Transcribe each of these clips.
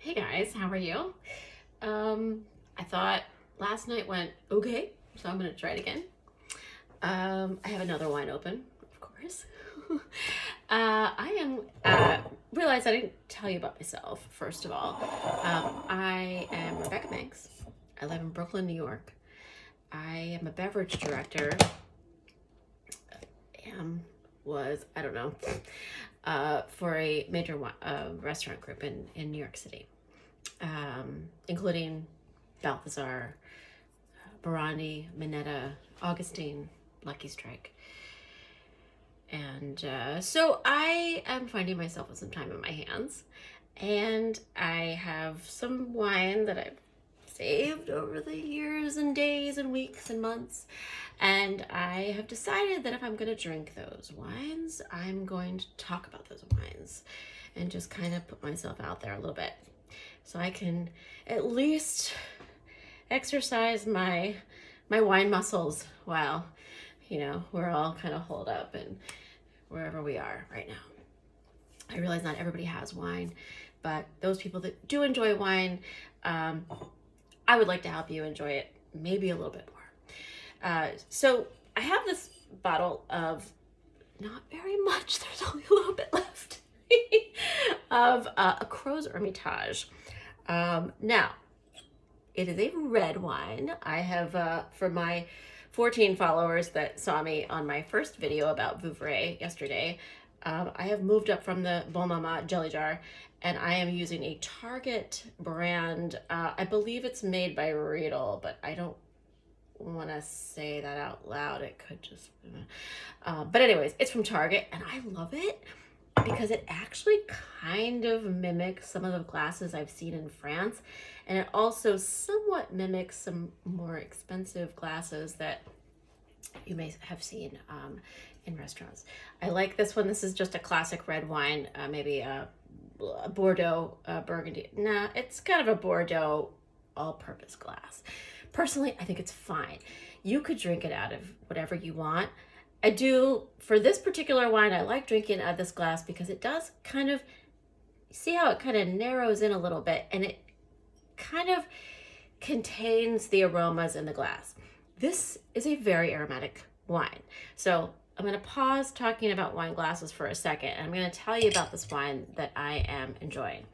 Hey guys, how are you? I thought last night went okay, so I'm gonna try it again. I have another wine open, of course. I am realized I didn't tell you about myself. First of all, I am Rebecca Banks. I live in Brooklyn, New York. I am a beverage director. Was I don't know for a major restaurant group in New York City, including Balthazar, Barani, Minetta, Augustine, Lucky Strike. And so I am finding myself with some time in my hands. And I have some wine that I've saved over the years and days and weeks and months. And I have decided that if I'm going to drink those wines, I'm going to talk about those wines and just kind of put myself out there a little bit so I can at least exercise my wine muscles while we're all kind of holed up and wherever we are right now. I realize not everybody has wine, but those people that do enjoy wine, I would like to help you enjoy it maybe a little bit more. So I have this bottle of not very much, there's only a little bit left, of a Crozes Hermitage. Now, it is a red wine. I have, for my 14 followers that saw me on my first video about Vouvray yesterday, I have moved up from the Bon Mama jelly jar, and I am using a Target brand. I believe it's made by Riedel, but I don't want to say that out loud. It could just, but anyways, it's from Target, and I love it because it actually kind of mimics some of the glasses I've seen in France. And it also somewhat mimics some more expensive glasses that you may have seen in restaurants. I like this one. This is just a classic red wine, maybe a Bordeaux Burgundy. Nah, it's kind of a Bordeaux all-purpose glass. Personally, I think it's fine. You could drink it out of whatever you want. I do, for this particular wine, I like drinking out of this glass because it does kind of, see how it kind of narrows in a little bit, and it kind of contains the aromas in the glass. This is a very aromatic wine. So I'm going to pause talking about wine glasses for a second, and I'm going to tell you about this wine that I am enjoying,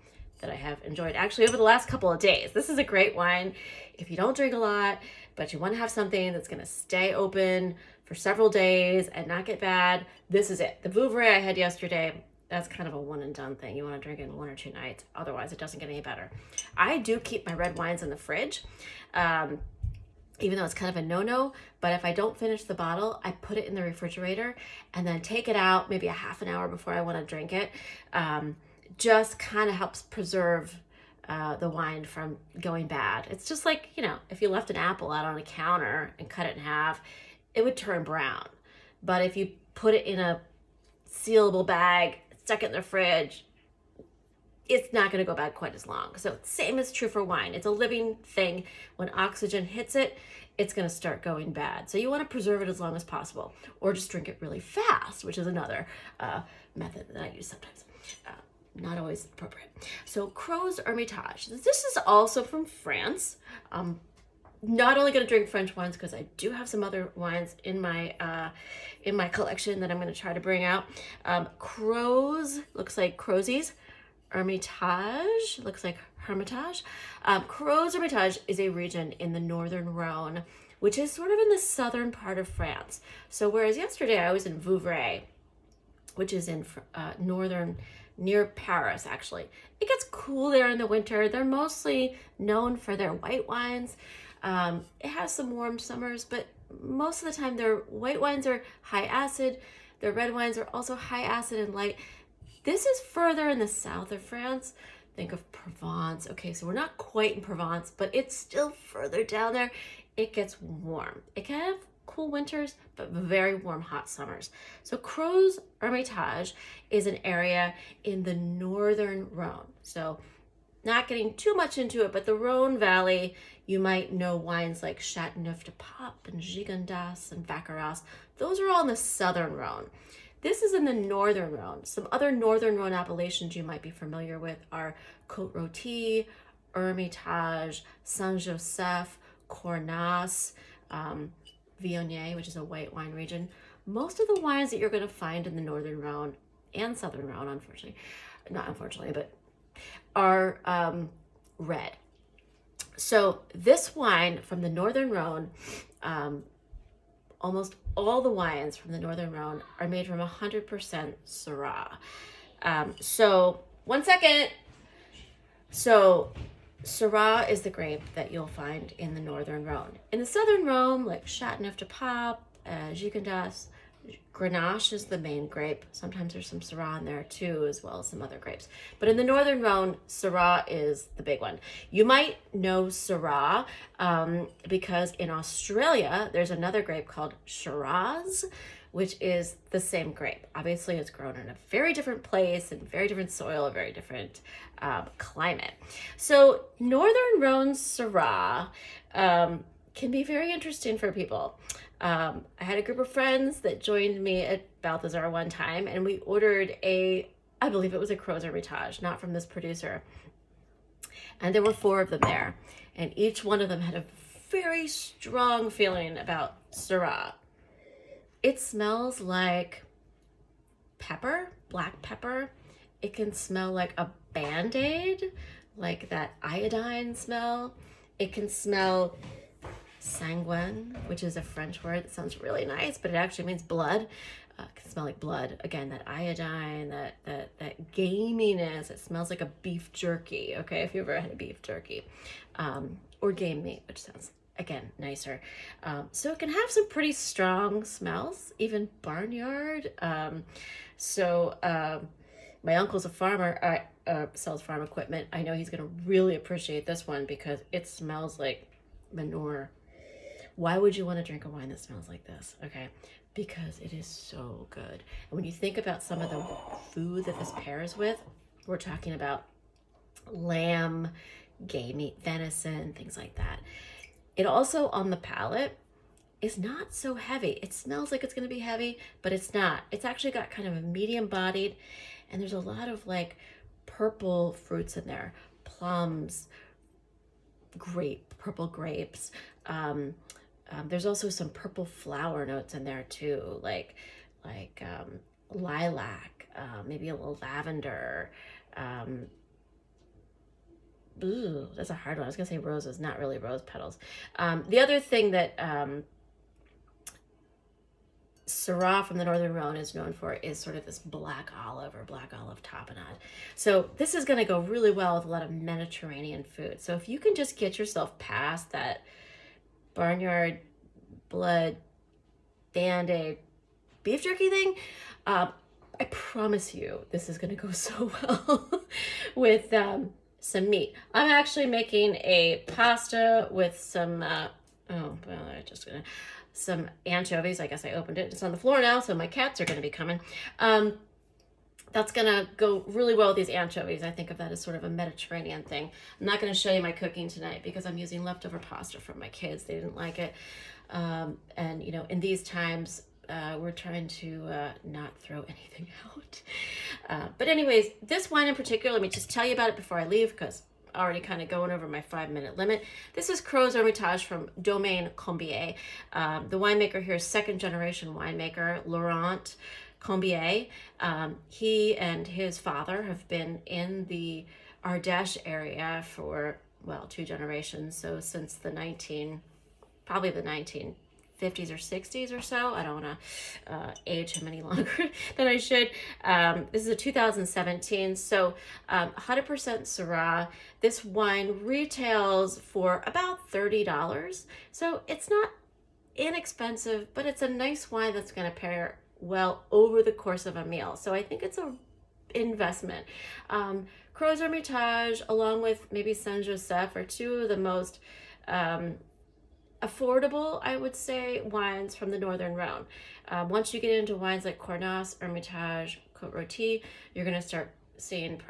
that I have enjoyed actually over the last couple of days. This is a great wine if you don't drink a lot, but you want to have something that's going to stay open for several days and not get bad. This is it. The Vouvray I had yesterday, that's kind of a one and done thing. You want to drink it in 1 or 2 nights. Otherwise, it doesn't get any better. I do keep my red wines in the fridge, even though it's kind of a no-no. But if I don't finish the bottle, I put it in the refrigerator and then take it out maybe a half an hour before I want to drink it. Just kind of helps preserve the wine from going bad. It's just like, if you left an apple out on a counter and cut it in half, it would turn brown. But if you put it in a sealable bag, stuck it in the fridge, it's not going to go bad quite as long. So same is true for wine. It's a living thing. When oxygen hits it, it's going to start going bad. So you want to preserve it as long as possible, or just drink it really fast, which is another method that I use sometimes. Not always appropriate. So Crozes Hermitage. This is also from France. Not only going to drink French wines because I do have some other wines in my collection that I'm going to try to bring out. Crozes looks like Crozes. Hermitage looks like Hermitage. Crozes Hermitage is a region in the northern Rhone, which is sort of in the southern part of France. So whereas yesterday I was in Vouvray, which is in northern, near Paris actually. It gets cool there in the winter. They're mostly known for their white wines. It has some warm summers, but most of the time their white wines are high acid. Their red wines are also high acid and light. This is further in the south of France. Think of Provence. Okay, so we're not quite in Provence, but it's still further down there. It gets warm. It can have cool winters, but very warm, hot summers. So Crozes Hermitage is an area in the northern Rhone. So not getting too much into it, but the Rhone Valley, you might know wines like Chateauneuf de Pape and Gigondas and Baccarat. Those are all in the southern Rhone. This is in the Northern Rhone. Some other Northern Rhone appellations you might be familiar with are Côte Rôtie, Hermitage, Saint-Joseph, Cornas, Viognier, which is a white wine region. Most of the wines that you're going to find in the Northern Rhone and Southern Rhone, unfortunately, not unfortunately, but are red. So this wine from the Northern Rhone, almost all the wines from the Northern Rhone are made from 100% Syrah. So one second. So Syrah is the grape that you'll find in the Northern Rhone. In the Southern Rhone, like Châteauneuf-du-Pape, Gigondas, Grenache is the main grape. Sometimes there's some Syrah in there too, as well as some other grapes. But in the Northern Rhone, Syrah is the big one. You might know Syrah because in Australia, there's another grape called Shiraz, which is the same grape. Obviously, it's grown in a very different place and very different soil, a very different climate. So Northern Rhone Syrah can be very interesting for people. I had a group of friends that joined me at Balthazar one time, and we ordered I believe it was a Crozes hermitage, not from this producer. And there were 4 of them there, and each one of them had a very strong feeling about Syrah. It smells like pepper, black pepper. It can smell like a Band-Aid, like that iodine smell. It can smell sanguine, which is a French word that sounds really nice, but it actually means blood. It can smell like blood. Again, that iodine, that gaminess. It smells like a beef jerky, okay, if you ever had a beef jerky. Or game meat, which sounds, again, nicer. So it can have some pretty strong smells, even barnyard. My uncle's a farmer, sells farm equipment. I know he's going to really appreciate this one because it smells like manure. Why would you want to drink a wine that smells like this? Okay, because it is so good. And when you think about some of the food that this pairs with, we're talking about lamb, game meat, venison, things like that. It also, on the palate, is not so heavy. It smells like it's going to be heavy, but it's not. It's actually got kind of a medium bodied, and there's a lot of like purple fruits in there. Plums, purple grapes. There's also some purple flower notes in there too, like lilac, maybe a little lavender. Ooh, that's a hard one. I was gonna say roses, not really rose petals. The other thing that Syrah from the Northern Rhone is known for is sort of this black olive or black olive tapenade. So this is going to go really well with a lot of Mediterranean food. So if you can just get yourself past that barnyard blood Band-Aid beef jerky thing, I promise you this is going to go so well with some meat. I'm actually making a pasta with some some anchovies. I guess I opened it. It's on the floor now, so my cats are going to be coming. That's going to go really well with these anchovies. I think of that as sort of a Mediterranean thing. I'm not going to show you my cooking tonight because I'm using leftover pasta from my kids. They didn't like it. And, you know, in these times, we're trying to not throw anything out. But anyways, this wine in particular, let me just tell you about it before I leave because already kind of going over my 5-minute limit. This is Crozes Hermitage from domaine Combier. The winemaker here is 2nd generation winemaker, Laurent Combier. He and his father have been in the Ardèche area for, well, 2 generations. So since the 1950s or 60s or so. I don't want to age him any longer than I should. This is a 2017, so 100% Syrah. This wine retails for about $30. So it's not inexpensive, but it's a nice wine that's going to pair well over the course of a meal. So I think it's a investment. Crozes Hermitage, along with maybe Saint-Joseph, are 2 of the most affordable, I would say, wines from the Northern Rhone. Once you get into wines like Cornas, Hermitage, Côte Rôtie, you're going to start seeing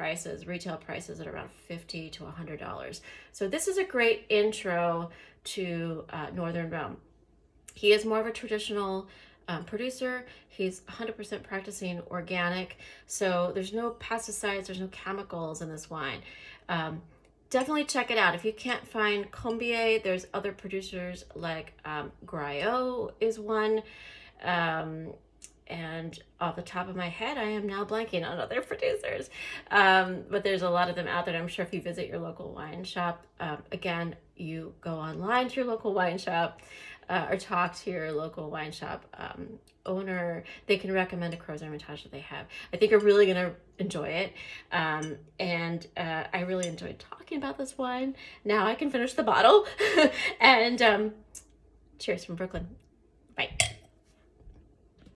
retail prices at around $50 to $100. So this is a great intro to Northern Rhone. He is more of a traditional producer. He's 100% practicing organic, so there's no pesticides, there's no chemicals in this wine. Definitely check it out. If you can't find Combier, there's other producers like Griot is one. And off the top of my head, I am now blanking on other producers. But there's a lot of them out there. I'm sure if you visit your local wine shop, again, you go online to your local wine shop or talk to your local wine shop owner. They can recommend a Crozes Hermitage that they have. I think you're really going to enjoy it. And I really enjoyed talking about this wine. Now I can finish the bottle. And cheers from Brooklyn. Bye.